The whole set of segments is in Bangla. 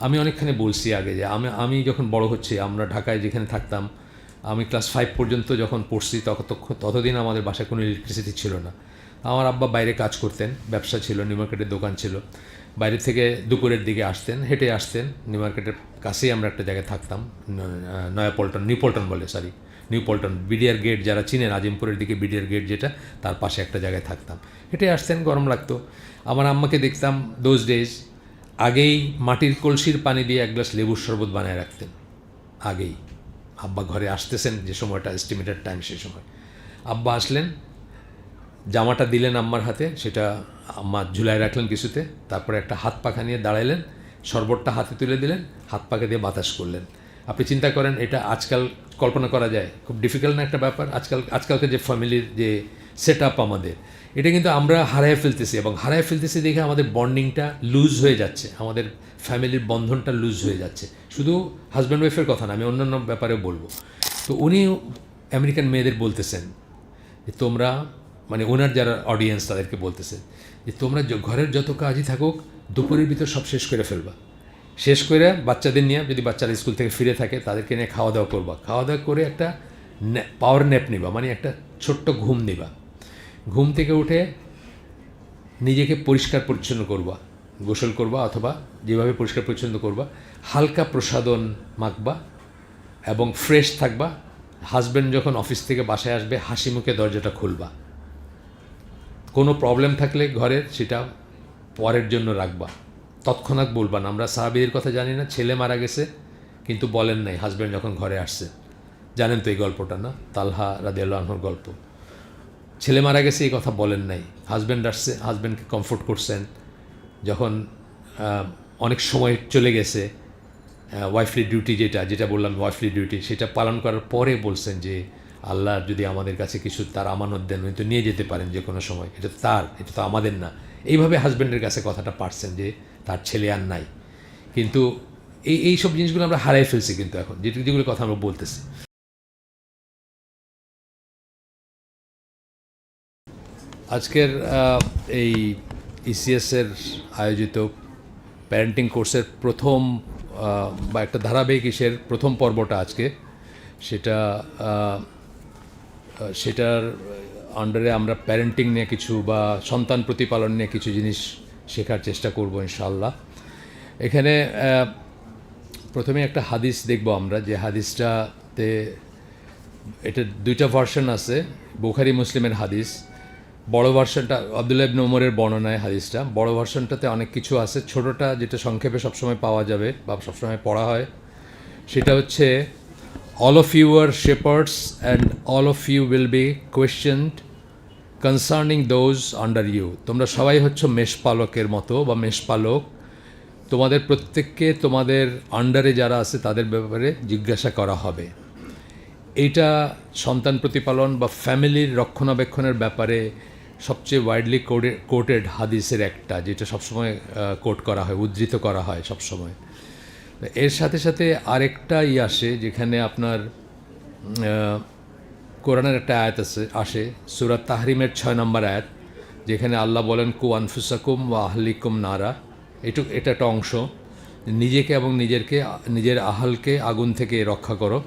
আমি অনেকখানি বলছি আগে যে আমি যখন বড় হচ্ছি, আমরা ঢাকায় যেখানে থাকতাম, আমি ক্লাস 5 পর্যন্ত যখন পড়ছি ততদিন আমাদের বাসায় কোনো ইলেকট্রিসিটি ছিল না। আমার আব্বা বাইরে কাজ করতেন, ব্যবসা ছিল, নিউ মার্কেটের দোকান ছিল। বাইরে থেকে দুপুরের দিকে আসতেন, হেঁটে আসতেন। নিউ মার্কেটের কাছেই আমরা একটা জায়গায় থাকতাম, নিউ পল্টন বিডিআর গেট, যারা চিনেন আজিমপুরের দিকে বিডিআর গেট যেটা, তার পাশে একটা জায়গায় থাকতাম। হেঁটে আসতেন, গরম লাগতো। আমার আম্মাকে দেখতাম দোজ ডেজ আগেই মাটির কলসির পানি দিয়ে এক গ্লাস লেবুর শরবত বানায় রাখতেন। আগেই আব্বা ঘরে আসতেছেন, যে সময়টা এস্টিমেটেড টাইম, সেই সময় আব্বা আসলেন, জামাটা দিলেন আম্মার হাতে, সেটা আম্মা ঝুলায় রাখলেন কিছুতে, তারপরে একটা হাত পাখা নিয়ে দাঁড়াইলেন, শরবতটা হাতে তুলে দিলেন, হাত পাখা দিয়ে বাতাস করলেন। আপনি চিন্তা করেন, এটা আজকাল কল্পনা করা যায়? খুব ডিফিকাল্ট না একটা ব্যাপার? আজকালকার যে ফ্যামিলির যে সেট আপ আমাদের, এটা কিন্তু আমরা হারায় ফেলতেছি, এবং হারায় ফেলতেছি দেখে আমাদের বন্ডিংটা লুজ হয়ে যাচ্ছে, আমাদের ফ্যামিলির বন্ধনটা লুজ হয়ে যাচ্ছে। শুধু হাজব্যান্ড ওয়াইফের কথা না, আমি অন্যান্য ব্যাপারেও বলবো। তো উনি আমেরিকান মেয়েদের বলতেছেন যে তোমরা, মানে ওনার যারা অডিয়েন্স তাদেরকে বলতেছে যে তোমরা ঘরের যত কাজই থাকুক দুপুরের ভিতর সব শেষ করে ফেলবা, শেষ করে বাচ্চাদের নিয়ে, যদি বাচ্চারা স্কুল থেকে ফিরে থাকে তাদেরকে নিয়ে খাওয়া দাওয়া করবা, খাওয়া দাওয়া করে একটা পাওয়ার ন্যাপ নিবা, মানে একটা ছোট্ট ঘুম নিবা। ঘুম থেকে উঠে নিজেকে পরিষ্কার পরিচ্ছন্ন করবা, গোসল করবা, অথবা যেভাবে পরিষ্কার পরিচ্ছন্ন করবা, হালকা প্রসাধন মাখবা এবং ফ্রেশ থাকবা। হাজব্যান্ড যখন অফিস থেকে বাসায় আসবে হাসি মুখে দরজাটা খুলবা। কোনো প্রবলেম থাকলে ঘরের, সেটা পরের জন্য রাখবা, তৎক্ষণাৎ বলবা না। আমরা সাহাবীদের কথা জানি না, ছেলে মারা গেছে কিন্তু বলেন নাই হাজব্যান্ড যখন ঘরে আসছে। জানেন তো এই গল্পটা, না? তালহা রাদিয়াল্লাহু আনহুর গল্প। ছেলে মারা গেছে এই কথা বলেন নাই, হাজব্যান্ড আসছে, হাজব্যান্ডকে কমফোর্ট করছেন। যখন অনেক সময় চলে গেছে, ওয়াইফলি ডিউটি যেটা বললাম, ওয়াইফলি ডিউটি, সেটা পালন করার পরে বলছেন যে আল্লাহ যদি আমাদের কাছে কিছু তার আমানত দেন, উনি তো নিয়ে যেতে পারেন যে কোনো সময়, এটা তার, এটা তো আমাদের না। এইভাবে হাজব্যান্ডের কাছে কথাটা পারছেন যে তার ছেলে আর নাই। কিন্তু এই সব জিনিসগুলো আমরা হারাই ফেলছি কিন্তু এখন, যেগুলো কথা আমরা বলতেছি। আজকের এই ইসিএসের আয়োজিত প্যারেন্টিং কোর্সের প্রথম বা একটা ধারাবাহিক প্রথম পর্বটা আজকে, সেটার আন্ডারে আমরা প্যারেন্টিং নিয়ে কিছু, বা সন্তান প্রতিপালন নিয়ে কিছু জিনিস শেখার চেষ্টা করব ইনশাআল্লাহ। এখানে প্রথমে একটা হাদিস দেখব আমরা, যে হাদিসটাতে, এটা দুইটা ভার্সন আছে, বুখারী মুসলিমের হাদিস। বড় ভার্সনটা আব্দুল্লাহ ইবনে ওমরের বর্ণনায় হাদিসটা, বড় ভার্সনটাতে অনেক কিছু আছে। ছোটোটা যেটা সংক্ষেপে সবসময় পাওয়া যাবে বা সবসময় পড়া হয়, সেটা হচ্ছে all of you are shepherds and all of you will be questioned concerning those under you. তোমরা সবাই হচ্ছে মেষপালকের মতো বা মেষপালক, তোমাদের প্রত্যেককে তোমাদের আন্ডারে যারা আছে তাদের ব্যাপারে জিজ্ঞাসা করা হবে। এইটা সন্তান প্রতিপালন বা ফ্যামিলির রক্ষণাবেক্ষণের ব্যাপারে সবচেয়ে ওয়াইডলি কোটেড হাদিসের একটা, যেটা সবসময় কোট করা হয়, উদ্ধৃত করা হয় সবসময়। এর সাথে সাথে আরেকটা আসে, যেখানে আপনার কোরআনের একটা আয়াত আসে, সূরা তাহরিমের 6 নম্বর আয়াত, যেখানে আল্লাহ বলেন কু আনফুসাকুম ওয়া আহলিকুম নারা। এটা একটা অংশ, নিজেকে এবং নিজের আহালকে আগুন থেকে রক্ষা করো।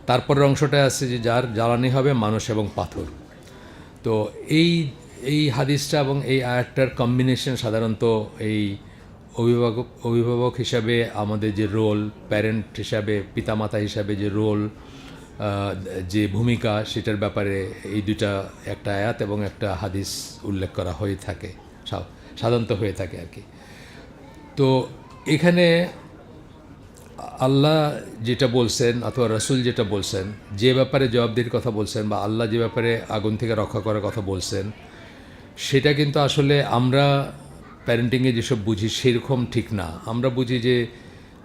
তারপরের অংশটা আছে যে যার জ্বালানি হবে মানুষ এবং পাথর। তো এই হাদিসটা এবং এই আয়াতটার কম্বিনেশন সাধারণত এই অভিভাবক হিসাবে আমাদের যে রোল, প্যারেন্ট হিসাবে, পিতামাতা হিসাবে যে রোল, যে ভূমিকা, সেটার ব্যাপারে এই দুটা, একটা আয়াত এবং একটা হাদিস উল্লেখ করা হয়ে থাকে, সাধারণত হয়ে থাকে আর কি। তো এখানে আল্লাহ যেটা বলছেন অথবা রাসূল যেটা বলছেন, যে ব্যাপারে জবাবদিহির কথা বলছেন, বা আল্লাহ যে ব্যাপারে আগুন থেকে রক্ষা করার কথা বলছেন, সেটা কিন্তু আসলে আমরা প্যারেন্টিংয়ে যেসব বুঝি সেরকম ঠিক না। আমরা বুঝি যে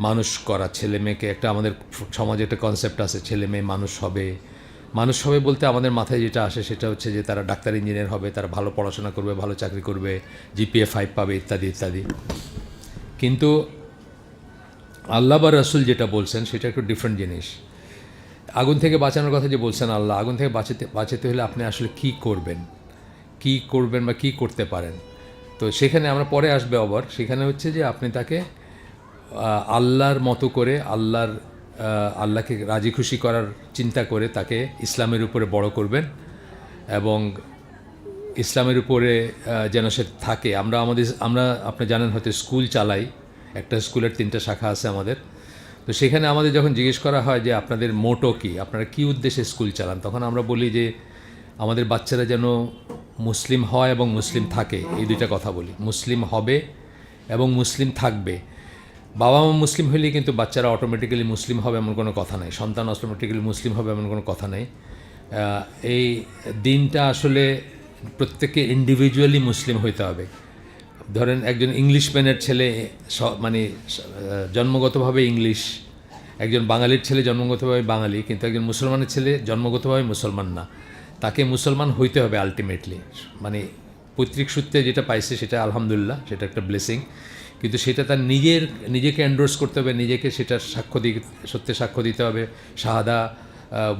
মানুষ করা, ছেলে মেয়েকে, একটা আমাদের সমাজে একটা কনসেপ্ট আছে, ছেলে মেয়ে মানুষ হবে বলতে আমাদের মাথায় যেটা আসে সেটা হচ্ছে যে তারা ডাক্তার ইঞ্জিনিয়ার হবে, তারা ভালো পড়াশোনা করবে, ভালো চাকরি করবে, জিপিএ 5 পাবে, ইত্যাদি ইত্যাদি। কিন্তু আল্লাহ বা রাসূল যেটা বলছেন সেটা একটু ডিফারেন্ট জিনিস। আগুন থেকে বাঁচানোর কথা যে বলছেন আল্লাহ, আগুন থেকে বাঁচাতে হলে আপনি আসলে কী করবেন বা কী করতে পারেন। তো সেখানে আমরা পরে আসবে আবার, সেখানে হচ্ছে যে আপনি তাকে আল্লাহর মতো করে আল্লাহকে রাজি খুশি করার চিন্তা করে তাকে ইসলামের উপরে বড় করবেন এবং ইসলামের উপরে যেন সে থাকে। আমরা আপনি জানেন হয়তো স্কুল চালাই, একটা স্কুলের 3টা শাখা আছে আমাদের। তো সেখানে আমাদের যখন জিজ্ঞেস করা হয় যে আপনাদের মোটো কী, আপনারা কী উদ্দেশ্যে স্কুল চালান, তখন আমরা বলি যে আমাদের বাচ্চারা যেন মুসলিম হয় এবং মুসলিম থাকে, এই দুইটা কথা বলি। মুসলিম হবে এবং মুসলিম থাকবে। বাবা মা মুসলিম হলেই কিন্তু বাচ্চারা অটোমেটিক্যালি মুসলিম হবে এমন কোনো কথা নেই, সন্তান অটোমেটিক্যালি মুসলিম হবে এমন কোনো কথা নেই। এই দিনটা আসলে প্রত্যেককে ইন্ডিভিজুয়ালি মুসলিম হইতে হবে। ধরেন একজন ইংলিশ ম্যানের ছেলে মানে জন্মগতভাবে ইংলিশ, একজন বাঙালির ছেলে জন্মগতভাবে বাঙালি, কিন্তু একজন মুসলমানের ছেলে জন্মগতভাবে মুসলমান না, তাকে মুসলমান হইতে হবে আলটিমেটলি। মানে পৈতৃক সূত্রে যেটা পাইছে সেটা আলহামদুলিল্লাহ, সেটা একটা ব্লেসিং, কিন্তু সেটা তার নিজেকে এন্ডোর্স করতে হবে, নিজেকে সেটার সত্যে সাক্ষ্য দিতে হবে, শাহাদা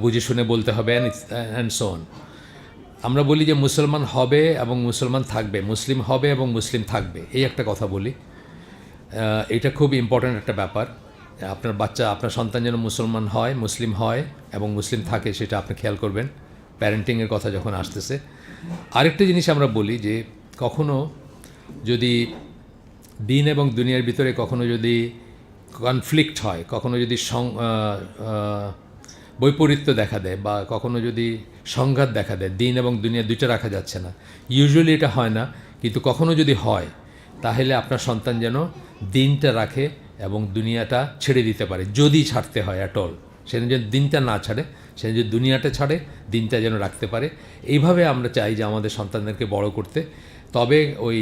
বুঝে শুনে বলতে হবে, অ্যান্ড সো অন। আমরা বলি যে মুসলমান হবে এবং মুসলমান থাকবে, মুসলিম হবে এবং মুসলিম থাকবে, এই একটা কথা বলি। এটা খুব ইম্পর্ট্যান্ট একটা ব্যাপার। আপনার বাচ্চা, আপনার সন্তান যেন মুসলমান হয়, মুসলিম হয় এবং মুসলিম থাকে, সেটা আপনি খেয়াল করবেন প্যারেন্টিংয়ের কথা যখন আসতেছে। আরেকটা জিনিস আমরা বলি যে কখনো যদি দিন এবং দুনিয়ার ভিতরে কখনো যদি কনফ্লিক্ট হয়, কখনো যদি বৈপরীত্য দেখা দেয় বা কখনো যদি সংঘাত দেখা দেয়, দিন এবং দুনিয়া দুইটা রাখা যাচ্ছে না, ইউজুয়ালি এটা হয় না, কিন্তু কখনো যদি হয় তাহলে আপনার সন্তান যেন দিনটা রাখে এবং দুনিয়াটা ছেড়ে দিতে পারে, যদি ছাড়তে হয় অ্যাট অল। সে যেন দিনটা না ছাড়ে, সে যদি দুনিয়াটা ছাড়ে, দিনটা যেন রাখতে পারে। এইভাবে আমরা চাই যে আমাদের সন্তানদেরকে বড় করতে। তবে ওই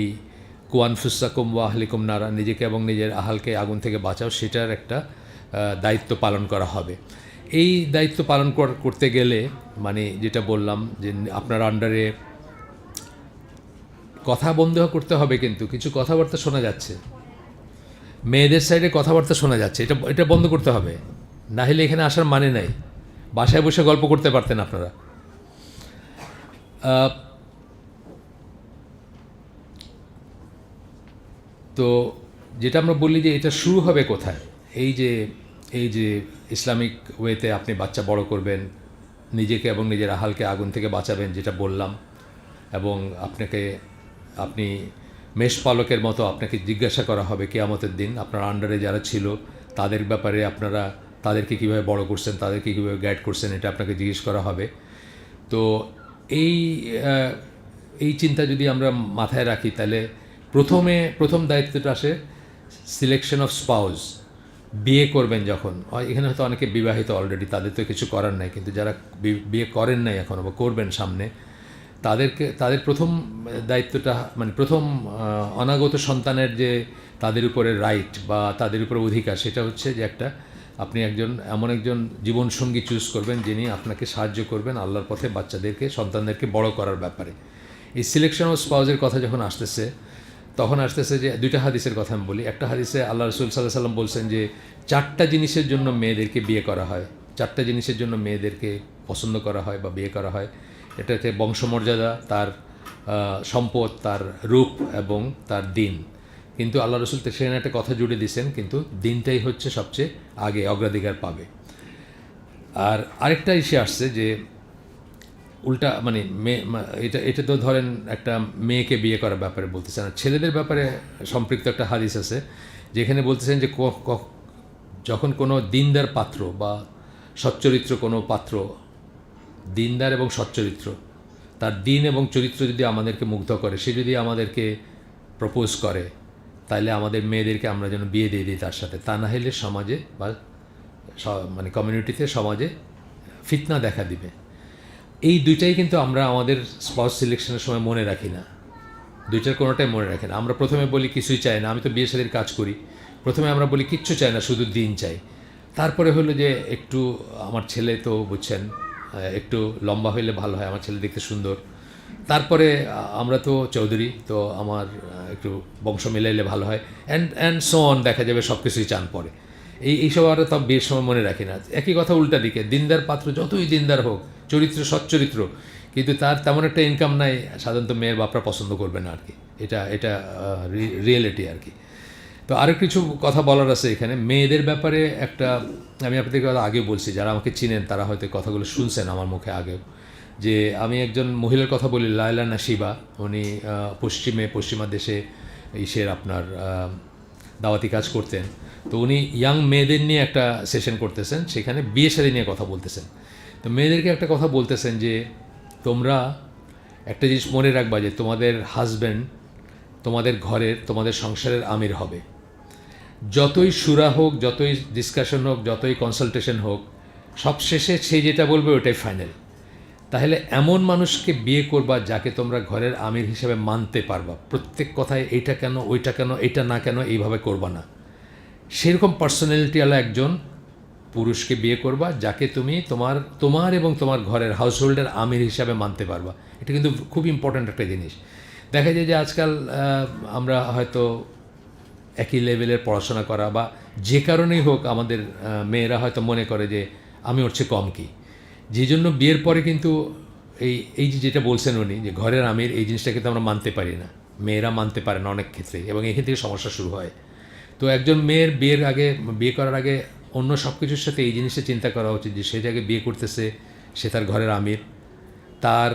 কুয়ানফুসাকুম ওয়া আহলিকুম নারা, নিজেকে এবং নিজের আহালকে আগুন থেকে বাঁচাও, সেটার একটা দায়িত্ব পালন করা হবে। এই দায়িত্ব পালন করতে গেলে মানে যেটা বললাম যে আপনার আন্ডারে কথা বন্ধ করতে হবে, কিন্তু কিছু কথাবার্তা শোনা যাচ্ছে, মেয়েদের সাইডে কথাবার্তা শোনা যাচ্ছে, এটা বন্ধ করতে হবে, না হলে এখানে আসার মানে নাই। বাসায় বসে গল্প করতে পারতেন আপনারা। তো যেটা আমরা বলি যে এটা শুরু হবে কোথায়, এই যে ইসলামিক ওয়েতে আপনি বাচ্চা বড় করবেন, নিজেকে এবং নিজের আহালকে আগুন থেকে বাঁচাবেন, যেটা বললাম, এবং আপনি মেষপালকের মতো আপনাকে জিজ্ঞাসা করা হবে কিয়ামতের দিন আপনার আন্ডারে যারা ছিল তাদের ব্যাপারে, তাদেরকে কীভাবে বড় করছেন, তাদেরকে কীভাবে গাইড করছেন, এটা আপনাকে জিজ্ঞেস করা হবে। তো এই চিন্তা যদি আমরা মাথায় রাখি, তাহলে প্রথম দায়িত্বটা আসে সিলেকশন অফ স্পাউস। বিয়ে করবেন যখন, এখানে হয়তো অনেকে বিবাহিত অলরেডি, তাদের তো কিছু করার নাই, কিন্তু যারা বিয়ে করেন নাই এখনও বা করবেন সামনে, তাদের প্রথম দায়িত্বটা মানে প্রথম অনাগত সন্তানের যে তাদের উপরে রাইট বা তাদের উপরে অধিকার, সেটা হচ্ছে যে আপনি এমন একজন জীবনসঙ্গী চুজ করবেন যিনি আপনাকে সাহায্য করবেন আল্লাহর পথে সন্তানদেরকে বড় করার ব্যাপারে। এই সিলেকশন অফ স্পাউসের কথা যখন আসতেছে, তখন আসতেছে যে 2টা হাদিসের কথা আমি বলি। একটা হাদিসে আল্লাহ রসুল সাল্লাহ সাল্লাম বলছেন যে 4টা জিনিসের জন্য মেয়েদেরকে বিয়ে করা হয়, 4টা জিনিসের জন্য মেয়েদেরকে পছন্দ করা হয় বা বিয়ে করা হয়। এটাতে বংশমর্যাদা, তার সম্পদ, তার রূপ এবং তার দিন। কিন্তু আল্লাহ রসুল সেখানে একটা কথা জুড়ে দিয়েছেন, কিন্তু দিনটাই হচ্ছে সবচেয়ে আগে অগ্রাধিকার পাবে। আর আরেকটা ইস্যু আসছে যে উল্টা মানে এটা তো ধরেন একটা মেয়েকে বিয়ে করার ব্যাপারে বলতেছেন, আর ছেলেদের ব্যাপারে সম্পৃক্ত একটা হাদিস আছে যেখানে বলতেছেন যে যখন কোনো দিনদার পাত্র বা সচ্চরিত্র কোনো পাত্র, দিনদার এবং সচ্চরিত্র, তার দিন এবং চরিত্র যদি আমাদেরকে মুগ্ধ করে, সে যদি আমাদেরকে প্রপোজ করে, তাহলে আমাদের মেয়েদেরকে আমরা যেন বিয়ে দিয়ে দিই তার সাথে। তা না হলে সমাজে বা মানে কমিউনিটিতে, সমাজে ফিতনা দেখা দিবে। এই দুইটাই কিন্তু আমরা আমাদের স্পাউস সিলেকশনের সময় মনে রাখি না, দুইটার কোনোটাই মনে রাখি না। আমরা প্রথমে বলি কিছুই চাই না, আমি তো বিয়ে শাদীর কাজ করি, প্রথমে আমরা বলি কিচ্ছু চাই না, শুধু দিন চাই। তারপরে হলো যে একটু আমার ছেলে তো বুঝছেন একটু লম্বা হইলে ভালো হয়, আমার ছেলে দেখতে সুন্দর। তারপরে আমরা তো চৌধুরী, তো আমার একটু বংশ মিলাইলে ভালো হয়, অ্যান্ড সো অন, দেখা যাবে সব কিছুই চান পরে। এইসব আর তো বিয়ের সময় মনে রাখি না। একই কথা উল্টা দিকে, দিনদার পাত্র যতই দিনদার হোক, চরিত্র সচ্চরিত্র, কিন্তু তার তেমন একটা ইনকাম নাই, সাধারণত মেয়ের বাপরা পছন্দ করবে না আর কি। এটা রিয়েলিটি আর কি। তো আরও কিছু কথা বলার আছে এখানে মেয়েদের ব্যাপারে একটা, আমি আপনাদেরকে আগে বলছি, যারা আমাকে চিনেন তারা হয়তো কথাগুলো শুনছেন আমার মুখে আগেও, যে আমি একজন মহিলার কথা বলি, লায়লা নাসিবা। উনি পশ্চিমা দেশে ইসের আপনার দাওয়াতি কাজ করতেন। তো উনি ইয়াং মেয়েদের নিয়ে একটা সেশন করতেছেন, সেখানে বিয়ে শাদী নিয়ে কথা বলতেছেন। তো মেয়েদেরকে একটা কথা বলতেছেন যে তোমরা একটা জিনিস মনে রাখবা, যে তোমাদের হাজব্যান্ড তোমাদের ঘরের, তোমাদের সংসারের আমির হবে। যতই সুরা হোক, যতই ডিসকাশন হোক, যতই কনসালটেশন হোক, সবশেষে সে যেটা বলবে ওটাই ফাইনাল। তাহলে এমন মানুষকে বিয়ে করবা যাকে তোমরা ঘরের আমির হিসেবে মানতে পারবা। প্রত্যেক কথায় এইটা কেন, ওইটা কেন, এইটা না কেন, এইভাবে করবা না। সেরকম পার্সোনালিটিওয়ালা একজন পুরুষকে বিয়ে করবা যাকে তুমি তোমার এবং তোমার ঘরের হাউসহোল্ডের আমির হিসাবে মানতে পারবা। এটা কিন্তু খুব ইম্পর্ট্যান্ট একটা জিনিস। দেখা যায় যে আজকাল আমরা হয়তো একই লেভেলের পড়াশোনা করা বা যে কারণেই হোক, আমাদের মেয়েরা হয়তো মনে করে যে আমি ওর চেয়ে কম কি, যে জন্য বিয়ের পরে কিন্তু এই যেটা বলছেন উনি, যে ঘরের আমির, এই জিনিসটা কিন্তু আমরা মানতে পারি না, মেয়েরা মানতে পারে না অনেক ক্ষেত্রে, এবং এখান থেকে সমস্যা শুরু হয়। তো একজন মেয়ের বিয়ে করার আগে অন্য সব কিছুর সাথে এই জিনিসটা চিন্তা করা উচিত যে সে যাকে বিয়ে করতেছে সে তার ঘরের আমির, তার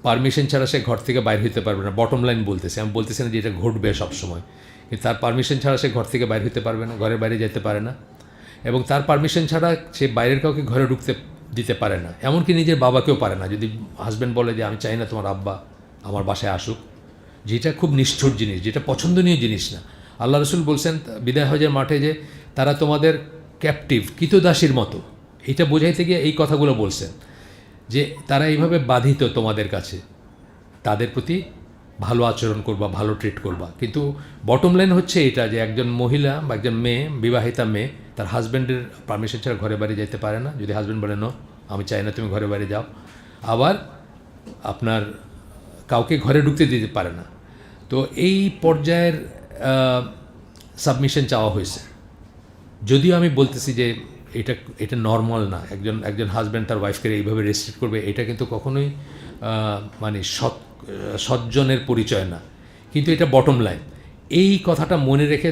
পারমিশন ছাড়া সে ঘর থেকে বাইরে হতে পারবে না। বটম লাইন বলতেছে, আমি বলতেছি না যে এটা ঘটবে সবসময়, কিন্তু তার পারমিশন ছাড়া সে ঘর থেকে বাইরে হতে পারবে না, ঘরের বাইরে যেতে পারে না, এবং তার পারমিশন ছাড়া সে বাইরের কাউকে ঘরে ঢুকতে দিতে পারে না, এমনকি নিজের বাবাকেও পারে না। যদি হাজব্যান্ড বলে যে আমি চাই না তোমার আব্বা আমার বাসায় আসুক, যেটা খুব নিষ্ঠুর জিনিস, যেটা পছন্দনীয় জিনিস না। আল্লাহ রসুল বলছেন বিদায় হজের মাঠে যে তারা তোমাদের ক্যাপটিভ, কৃতদাসীর মতো। এটা বোঝাইতে গিয়ে এই কথাগুলো বলছেন যে তারা এইভাবে বাধিত তোমাদের কাছে, তাদের প্রতি ভালো আচরণ করবা, ভালো ট্রিট করবা। কিন্তু বটম লাইন হচ্ছে এটা, যে একজন মহিলা বা একজন মেয়ে, বিবাহিতা মেয়ে, তার হাজব্যান্ডের পারমিশন ছাড়া ঘরে বাড়ি যেতে পারে না। যদি হাজব্যান্ড বলে নো, আমি চাই না তুমি ঘরে বাড়ি যাও, আবার আপনার কাউকে ঘরে ঢুকতে দিতে পারে না। তো এই পর্যায়ের সাবমিশন চাওয়া হয়েছে। যদিও আমি বলতেছি যে এটা নর্মাল না, একজন হাজব্যান্ড তার ওয়াইফকে এইভাবে রেস্ট্রিক্ট করবে, এটা কিন্তু কখনোই মানে সজ্জনের পরিচয় না। কিন্তু এটা বটম লাইন। এই কথাটা মনে রেখে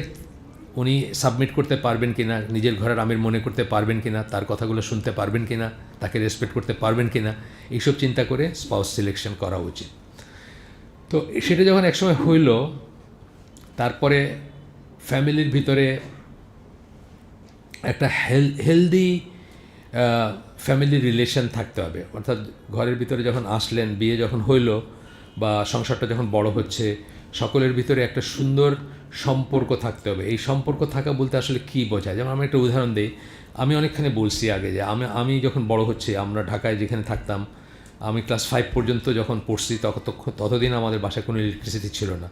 উনি সাবমিট করতে পারবেন কিনা, নিজের ঘরের আমির মনে করতে পারবেন কিনা, তার কথাগুলো শুনতে পারবেন কিনা, তাকে রেসপেক্ট করতে পারবেন কিনা, এইসব চিন্তা করে স্পাউস সিলেকশন করা উচিত। তো সেটা যখন একসময় হইল, তারপরে ফ্যামিলির ভিতরে একটা হেলদি ফ্যামিলি রিলেশন থাকতে হবে। অর্থাৎ ঘরের ভিতরে যখন আসলেন, বিয়ে যখন হইল বা সংসারটা যখন বড় হচ্ছে, সকলের ভিতরে একটা সুন্দর সম্পর্ক থাকতে হবে। এই সম্পর্ক থাকা বলতে আসলে কী বোঝায়? যেমন আমি একটা উদাহরণ দিই। আমি অনেকখানি বলছি আগে যে আমি যখন বড় হচ্ছি, আমরা ঢাকায় যেখানে থাকতাম, আমি ক্লাস 5 পর্যন্ত যখন পড়ছি ততদিন আমাদের বাসায় কোনো ইলেকট্রিসিটি ছিল না।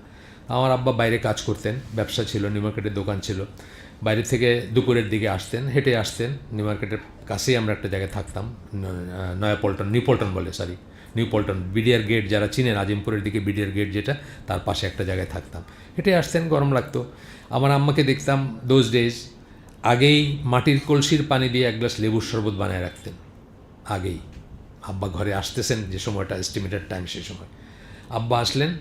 আমার আব্বা বাইরে কাজ করতেন, ব্যবসা ছিল, নিউ মার্কেটের দোকান ছিল। বাইরে থেকে দুপুরের দিকে আসতেন, হেঁটে আসতেন। নিউ মার্কেটের কাছেই আমরা একটা জায়গায় থাকতাম, নিউ পল্টন বিডিআর গেট, যারা চিনেন আজিমপুরের দিকে বিডিআর গেট যেটা, তার পাশে একটা জায়গায় থাকতাম। হেঁটে আসতেন, গরম লাগতো। আমার আম্মাকে দেখতাম দোজ ডেজ আগেই মাটির কলসির পানি দিয়ে এক গ্লাস লেবুর শরবত বানায় রাখতেন। আগেই আব্বা ঘরে আসতেছেন, যে সময়টা এস্টিমেটেড টাইম, সেই সময় আব্বা আসলেন,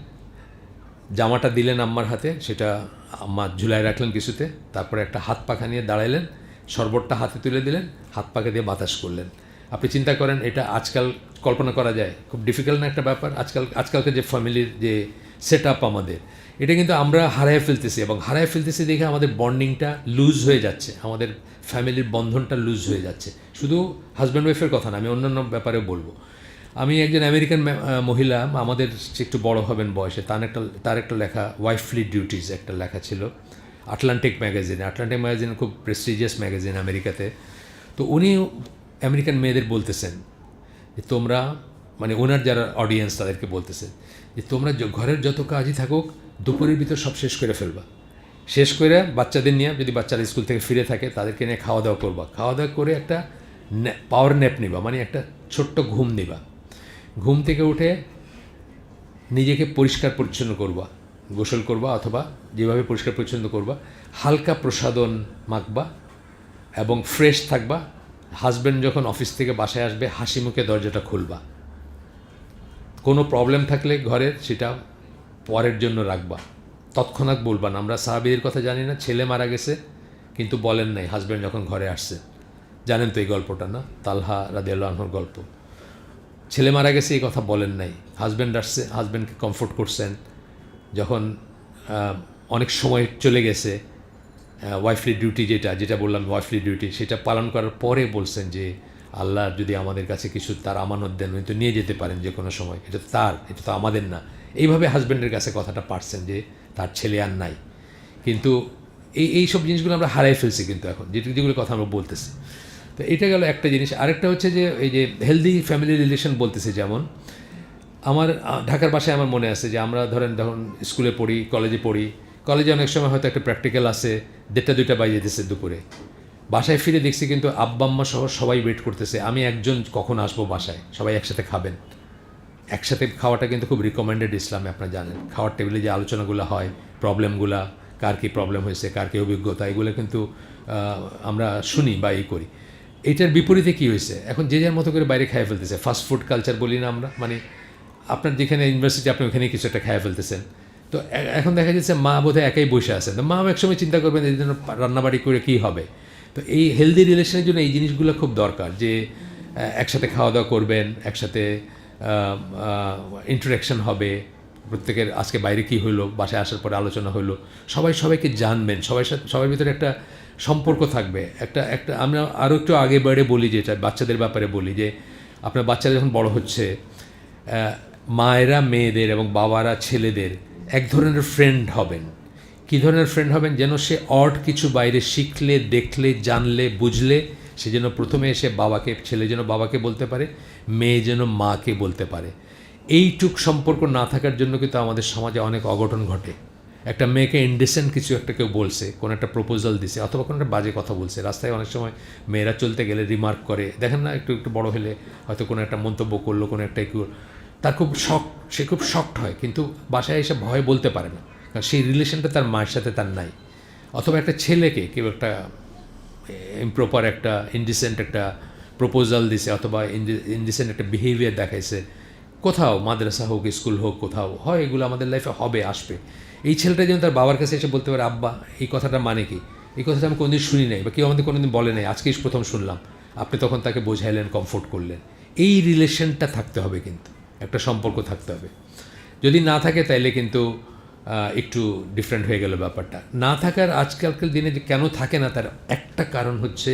জামাটা দিলেন আম্মার হাতে, সেটা আম্মা ঝুলায় রাখলেন কিছুতে, তারপরে একটা হাত পাখা নিয়ে দাঁড়াইলেন, শরবতটা হাতে তুলে দিলেন, হাত পাখা দিয়ে বাতাস করলেন। আপনি চিন্তা করেন, এটা আজকাল কল্পনা করা যায়? খুব ডিফিকাল্ট না একটা ব্যাপার? আজকালকার যে ফ্যামিলির যে সেট আপ আমাদের, এটা কিন্তু আমরা হারায় ফেলতেছি, এবং হারায় ফেলতেছি দেখে আমাদের বন্ডিংটা লুজ হয়ে যাচ্ছে, আমাদের ফ্যামিলির বন্ধনটা লুজ হয়ে যাচ্ছে। শুধু হাজব্যান্ড ওয়াইফের কথা না, আমি অন্যান্য ব্যাপারেও বলবো। আমি একজন আমেরিকান মহিলা, আমাদের একটু বড় হবেন বয়সে, তার একটা লেখা ওয়াইফলি ডিউটিজ একটা লেখা ছিল আটলান্টিক ম্যাগাজিন খুব প্রেস্টিজিয়াস ম্যাগাজিন আমেরিকাতে। তো উনি আমেরিকান মেয়েদের বলতেছেন যে তোমরা, মানে ওনার যারা অডিয়েন্স তাদেরকে বলতেছেন যে তোমরা ঘরের যত কাজই থাকুক, দুপুরের ভিতর সব শেষ করে ফেলবা। শেষ করে বাচ্চাদের নিয়ে, যদি বাচ্চারা স্কুল থেকে ফিরে থাকে, তাদেরকে নিয়ে খাওয়া দাওয়া করবা। খাওয়া দাওয়া করে একটা পাওয়ার ন্যাপ নিবা, মানে একটা ছোট্ট ঘুম নিবা। ঘুম থেকে উঠে নিজেকে পরিষ্কার পরিচ্ছন্ন করবা, গোসল করবা, অথবা যেভাবে পরিষ্কার পরিচ্ছন্ন করবা, হালকা প্রসাধন মাখবা এবং ফ্রেশ থাকবা। হাজব্যান্ড যখন অফিস থেকে বাসায় আসবে, হাসি মুখে দরজাটা খুলবা। কোনো প্রবলেম থাকলে ঘরের, সেটা পরের জন্য রাখবা, তৎক্ষণাৎ বলবান। আমরা সাহাবীদের কথা জানি না, ছেলে মারা গেছে কিন্তু বলেন নাই হাজব্যান্ড যখন ঘরে আসছে। জানেন তো এই গল্পটা না, তালহা রাদিয়াল্লাহু আনহুর গল্প। ছেলে মারা গেছে এই কথা বলেন নাই, হাজব্যান্ড আসছে, হাজব্যান্ডকে কমফোর্ট করছেন। যখন অনেক সময় চলে গেছে, ওয়াইফলি ডিউটি যেটা বললাম ওয়াইফলি ডিউটি, সেটা পালন করার পরে বলছেন যে আল্লাহ যদি আমাদের কাছে কিছু তার আমানত দেন, উনি তো নিয়ে যেতে পারেন যে কোনো সময়, এটা তো তার, এটা তো আমাদের না। এইভাবে হাজব্যান্ডের কাছে কথাটা পারছেন যে তার ছেলে আর নাই। কিন্তু এই সব জিনিসগুলো আমরা হারাই ফেলছি কিন্তু এখন, যেগুলো কথা আমরা বলতেছি। তো এটা গেল একটা জিনিস। আরেকটা হচ্ছে যে এই যে হেলদি ফ্যামিলি রিলেশন বলতেছে, যেমন আমার ঢাকার বাসায় আমার মনে আছে যে আমরা ধরেন যখন স্কুলে পড়ি, কলেজে পড়ি, কলেজে অনেক সময় হয়তো একটা প্র্যাকটিক্যাল আছে, 1:30-2টা বাজে যেতেছে দুপুরে। বাসায় ফিরে দেখছি কিন্তু আব্বা আম্মা সহ সবাই ওয়েট করতেছে আমি একজন কখন আসবো বাসায়, সবাই একসাথে খাবেন। একসাথে খাওয়াটা কিন্তু খুব রিকমেন্ডেড ইসলামে, আপনারা জানেন। খাওয়ার টেবিলে যে আলোচনাগুলো হয়, প্রবলেমগুলা, কার কী প্রবলেম হয়েছে, কার কী অভিজ্ঞতা, এগুলো কিন্তু আমরা শুনি বা করি। এটার বিপরীতে কী হয়েছে, এখন যে যার মতো করে বাইরে খেয়ে ফেলতেছে। ফাস্ট ফুড কালচার বলি না আমরা, মানে আপনার যেখানে ইউনিভার্সিটি আপনি ওখানেই কিছু একটা খেয়ে ফেলতেছেন। তো এখন দেখা যাচ্ছে মা বোধহয় একাই বসে আছেন, তো মাও একসময় চিন্তা করবেন এই জন্য রান্নাবাড়ি করে কী হবে। তো এই হেলদি রিলেশনের জন্য এই জিনিসগুলো খুব দরকার, যে একসাথে খাওয়া দাওয়া করবেন, একসাথে ইন্টারাকশন হবে, প্রত্যেকের আজকে বাইরে কী হইলো, বাসায় আসার পরে আলোচনা হইলো, সবাই সবাইকে জানবেন, সবার ভিতরে একটা সম্পর্ক থাকবে। একটা আমরা আরও একটু আগে বেড়ে বলি, যেটা বাচ্চাদের ব্যাপারে বলি, যে আপনার বাচ্চারা যখন বড় হচ্ছে, মায়েরা মেয়েদের এবং বাবারা ছেলেদের এক ধরনের ফ্রেন্ড হবেন। কী ধরনের ফ্রেন্ড হবেন, যেন সে অড কিছু বাইরে শিখলে, দেখলে, জানলে, বুঝলে সে যেন প্রথমে এসে বাবাকে, ছেলে যেন বাবাকে বলতে পারে, মেয়ে যেন মাকে বলতে পারে। এইটুক সম্পর্ক না থাকার জন্য কিন্তু আমাদের সমাজে অনেক অঘটন ঘটে। একটা মেয়েকে ইনডিসেন্ট কিছু একটা কেউ বলছে, কোনো একটা প্রপোজাল দিছে, অথবা কোনো একটা বাজে কথা বলছে, রাস্তায় অনেক সময় মেয়েরা চলতে গেলে রিমার্ক করে, দেখেন না, একটু একটু বড় হলে হয়তো কোনো একটা মন্তব্য করলো, কোনো একটা তার খুব সে খুব শকড হয়, কিন্তু বাসায় এসে ভয় বলতে পারে না, কারণ সেই রিলেশনটা তার মায়ের সাথে তার নাই। অথবা একটা ছেলেকে কেউ একটা ইমপ্রপার একটা ইনডিসেন্ট একটা প্রপোজাল দিছে, অথবা ইনডিসেন্ট একটা বিহেভিয়ার দেখাইছে, কোথাও মাদ্রাসা হোক, স্কুল হোক, কোথাও হয়, এগুলো আমাদের লাইফে হবে, আসবে। এই ছেলেটা যেন তার বাবার কাছে এসে বলতে পারে, আব্বা এই কথাটা মানে কি, এই কথাটা আমি কোনোদিন শুনি নাই, বা কেউ আমাদের কোনোদিন বলে নাই, আজকেই প্রথম শুনলাম। আপনি তখন তাকে বোঝাইলেন, কমফোর্ট করলেন। এই রিলেশনটা থাকতে হবে, কিন্তু একটা সম্পর্ক থাকতে হবে। যদি না থাকে তাইলে কিন্তু একটু ডিফারেন্ট হয়ে গেল ব্যাপারটা। না থাকার আজকালকার দিনে যে কেন থাকে না, তার একটা কারণ হচ্ছে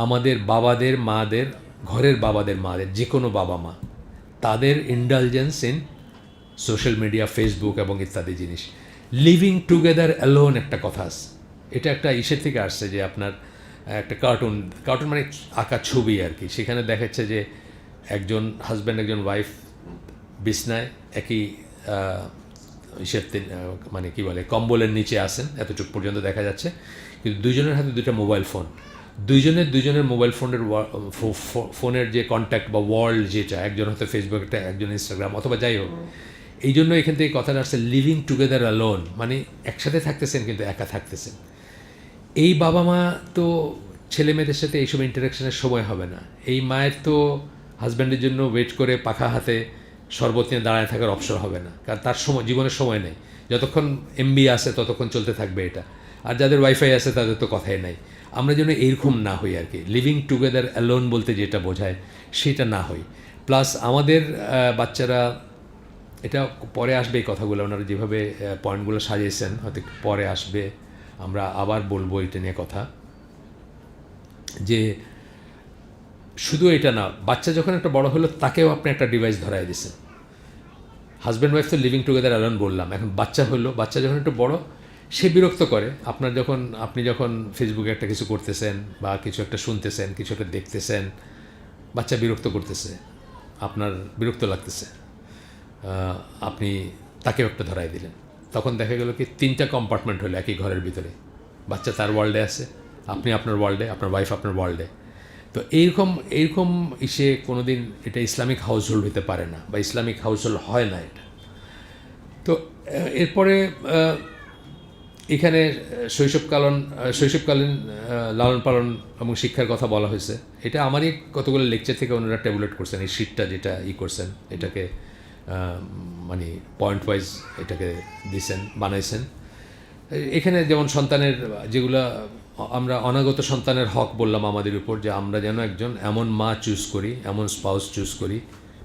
আমাদের বাবাদের, মাদের, ঘরের বাবাদের, মাদের, যে কোনো বাবা মা, তাদের indulgence in social media, Facebook এবং ইত্যাদি জিনিস। লিভিং টুগেদার অ্যালোন একটা কথা আছে, এটা একটা ইসের থেকে আসছে, যে আপনার একটা কার্টুন মানে আঁকা ছবি আর কি। সেখানে দেখাচ্ছে যে একজন হাজব্যান্ড, একজন ওয়াইফ বিছনায় একই ইসের মানে কী বলে, কম্বলের নিচে আসেন, এতটুকু পর্যন্ত দেখা যাচ্ছে, কিন্তু দুইজনের হাতে দুইটা মোবাইল ফোন। দুইজনের মোবাইল ফোনের যে কন্ট্যাক্ট বা ওয়ার্ল্ড, যেটা একজন হয়তো ফেসবুক, একটা একজন ইনস্টাগ্রাম, অথবা যাই হোক। এই জন্য এখান থেকে কথাটা আসছে লিভিং টুগেদার অ্যালোন, মানে একসাথে থাকতেছেন কিন্তু একা থাকতেছেন। এই বাবা মা তো ছেলে মেয়েদের সাথে এইসব ইন্টারাকশনের সময় হবে না। এই মায়ের তো হাজব্যান্ডের জন্য ওয়েট করে পাখা হাতে শরবত নিয়ে দাঁড়ায় থাকার অবসর হবে না, কারণ তার জীবনের সময় নেই। যতক্ষণ এমবি আসে ততক্ষণ চলতে থাকবে এটা। আর যাদের ওয়াইফাই আছে তাদের তো কথাই নাই। আমরা যেন এইরকম না হই আর কি, লিভিং টুগেদার অ্যালোন বলতে যেটা বোঝায় সেটা না হই। প্লাস আমাদের বাচ্চারা, এটা পরে আসবে এই কথাগুলো, ওনারা যেভাবে পয়েন্টগুলো সাজিয়েছেন হয়তো একটু পরে আসবে, আমরা আবার বলবো এটা নিয়ে কথা, যে শুধু এটা না, বাচ্চা যখন একটা বড় হলো তাকেও আপনি একটা ডিভাইস ধরাই দিয়েছেন। হাজব্যান্ড ওয়াইফ তো লিভিং টুগেদার অ্যালোন বললাম, এখন বাচ্চা হলো, বাচ্চা যখন একটু বড়, সে বিরক্ত করে আপনি যখন ফেসবুকে একটা কিছু করতেছেন বা কিছু একটা শুনতেছেন, কিছু একটা দেখতেছেন, বাচ্চা বিরক্ত করতেছে, আপনার বিরক্ত লাগতেছে, আপনি তাকেও একটা ধরাই দিলেন। তখন দেখা গেল কি 3টা কম্পার্টমেন্ট হলো একই ঘরের ভিতরে, বাচ্চা তার ওয়ার্ল্ডে আছে, আপনি আপনার ওয়ার্ল্ডে, আপনার ওয়াইফ আপনার ওয়ার্ল্ডে। তো এইরকম ইসে কোনো দিন এটা ইসলামিক হাউস হোল্ড হতে পারে না, বা ইসলামিক হাউস হোল্ড হয় না এটা। তো এরপরে এখানে শৈশবকালীন লালন পালন এবং শিক্ষার কথা বলা হয়েছে। এটা আমারই কতগুলো লেকচার থেকে ওনারা ট্যাবুলেট করছেন, এই শিটটা যেটা করছেন, এটাকে মানে পয়েন্ট ওয়াইজ এটাকে দিছেন, বানাইছেন। এখানে যেমন সন্তানের যেগুলো আমরা অনাগত সন্তানের হক বললাম আমাদের উপর, যে আমরা যেন একজন এমন মা চুজ করি, এমন স্পাউস চুজ করি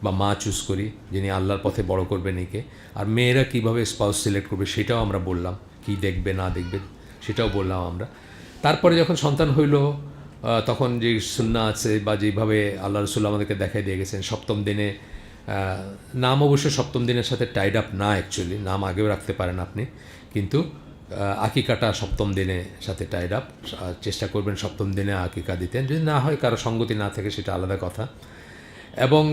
বা মা চুজ করি যিনি আল্লাহর পথে বড় করবেন একে। আর মেয়েরা কীভাবে স্পাউস সিলেক্ট করবে সেটাও আমরা বললাম, কি দেখবে না দেখবে সেটাও বললাম আমরা। তারপরে যখন সন্তান হইল তখন যে সুন্নাহ আছে বা যেভাবে আল্লাহ রসুল আমাদেরকে দেখাই দিয়ে গেছেন, সপ্তম দিনে নাম অবশ্য সপ্তম দিনের সাথে টাইড আপ না, অ্যাকচুয়ালি নাম আগেও রাখতে পারেন আপনি, কিন্তু আকিকাটা সপ্তম দিনে সাথে টাইড আপ, চেষ্টা করবেন সপ্তম দিনে আকিকা দিতেন, যদি না হয় কারো সঙ্গতি না থাকে সেটা আলাদা কথা। এবং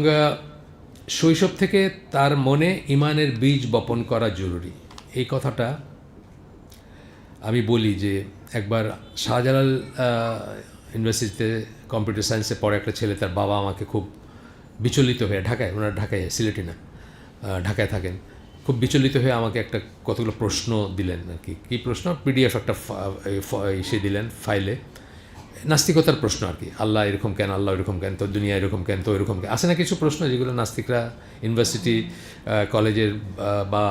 শৈশব থেকে তার মনে ইমানের বীজ বপন করা জরুরি। এই কথাটা আমি বলি যে একবার শাহজালাল ইউনিভার্সিটিতে কম্পিউটার সায়েন্সে পড়ে একটা ছেলে, তার বাবা আমাকে খুব বিচলিত হয়ে, ওনারা ঢাকায়, সিলেটি না, ঢাকায় থাকেন, খুব বিচলিত হয়ে আমাকে একটা কতগুলো প্রশ্ন দিলেন আর কি। কী প্রশ্ন? পিডিএফ একটা সে দিলেন ফাইলে, নাস্তিকতার প্রশ্ন আর কি। আল্লাহ এরকম কেন, আল্লাহ এরকম কেন, তো দুনিয়া এরকম কেন, তো এরকম কেন, আছে না কিছু প্রশ্ন যেগুলো নাস্তিকরা ইউনিভার্সিটি কলেজের বা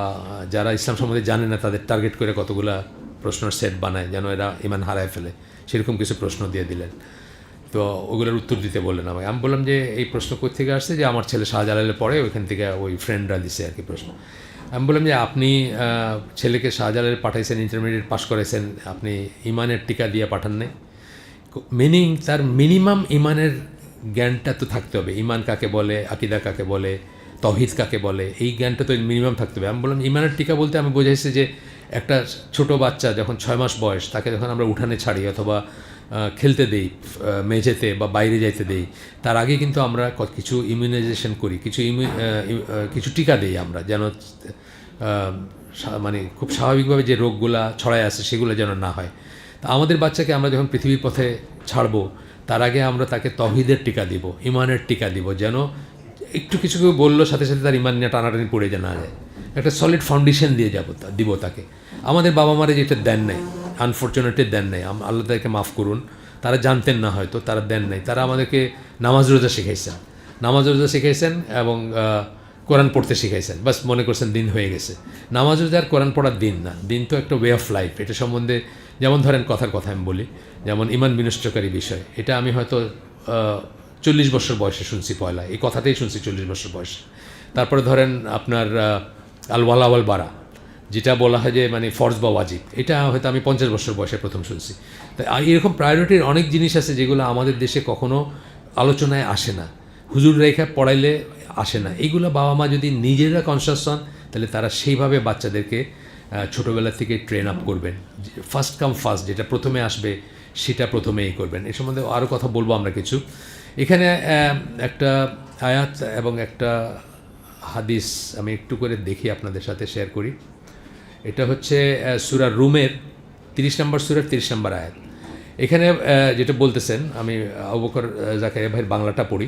যারা ইসলাম সম্বন্ধে জানে না তাদের টার্গেট করে কতগুলা প্রশ্নের সেট বানায় যেন এরা ইমান হারায় ফেলে, সেরকম কিছু প্রশ্ন দিয়ে দিলেন। তো ওগুলোর উত্তর দিতে বললেন আমাকে। আমি বললাম যে এই প্রশ্ন কোত্থেকে আসছে, যে আমার ছেলে শাহজালালে পড়ে, ওইখান থেকে ওই ফ্রেন্ডরা দিছে আর কি প্রশ্ন। আমি বললাম যে আপনি ছেলেকে শাহজালালে পাঠাইছেন, ইন্টারমিডিয়েট পাস করাইছেন, আপনি ইমানের টিকা দিয়ে পাঠান নাই? মিনিং তার মিনিমাম ইমানের জ্ঞানটা তো থাকতে হবে। ইমান কাকে বলে, আকিদা কাকে বলে, তৌহিদ কাকে বলে, এই জ্ঞানটা তো মিনিমাম থাকতে হবে। আমি বললাম ইমানের টিকা বলতে আমি বোঝাইছি যে একটা ছোট বাচ্চা যখন 6 মাস বয়স, তাকে যখন আমরা উঠানে ছাড়ি অথবা খেলতে দেই মেঝেতে বা বাইরে যাইতে দেই, তার আগে কিন্তু আমরা কিছু ইমিউনাইজেশন করি, কিছু টিকা দিই আমরা, যেন মানে খুব স্বাভাবিকভাবে যে রোগগুলা ছড়ায় আসে সেগুলো যেন না হয়। তা আমাদের বাচ্চাকে আমরা যখন পৃথিবীর পথে ছাড়বো, তার আগে আমরা তাকে তৌহিদের টিকা দিব, ইমানের টিকা দিব, যেন একটু কিছু কেউ বললো সাথে সাথে তার ইমান নিয়ে টানাটানি পড়ে না যায়। একটা সলিড ফাউন্ডেশন দিয়ে দিব তাকে। আমাদের বাবা মারা যেটা দেন নাই, আনফর্চুনেটলি দেন নাই, আল্লাহ তাদেরকে মাফ করুন, তারা জানতেন না হয়তো, তারা দেন নাই। তারা আমাদেরকে নামাজ রোজা শিখাইছেন এবং কোরআন পড়তে শিখাইছেন, বাস মনে করছেন দিন হয়ে গেছে। নামাজ রোজা আর কোরআন পড়ার দিন না, দিন তো একটা ওয়ে অফ লাইফ। এটা সম্বন্ধে যেমন ধরেন কথার কথা আমি বলি, যেমন ইমান বিনষ্টকারী বিষয়, এটা আমি হয়তো 40 বছর বয়সে শুনছি, পয়লা এই কথাতেই শুনছি 40 বছর বয়সে। তারপরে ধরেন আপনার আল ওয়ালা ওয়াল বারা, যেটা বলা হয় যে মানে ফরজ বা ওয়াজিব, এটা হয়তো আমি 50 বছর বয়সে প্রথম শুনছি। তাই এরকম প্রায়োরিটির অনেক জিনিস আছে যেগুলো আমাদের দেশে কখনো আলোচনায় আসে না, হুজুর রেখা পড়াইলে আসে না। এইগুলো বাবা মা যদি নিজেরা কনসাস হন, তাহলে তারা সেইভাবে বাচ্চাদেরকে ছোটোবেলা থেকে ট্রেন আপ করবেন। ফার্স্ট কাম ফার্স্ট, যেটা প্রথমে আসবে সেটা প্রথমেই করবেন। এ সম্বন্ধে আরও কথা বলবো আমরা কিছু। এখানে একটা আয়াত এবং একটা হাদিস আমি একটু করে দেখি আপনাদের সাথে শেয়ার করি। এটা হচ্ছে সূরা রুমের 30 নম্বর সূরার 30 নম্বর আয়াত। এখানে যেটা বলতেছেন, আমি আবু বকর জাকারিয়া ভাইয়ের বাংলাটা পড়ি।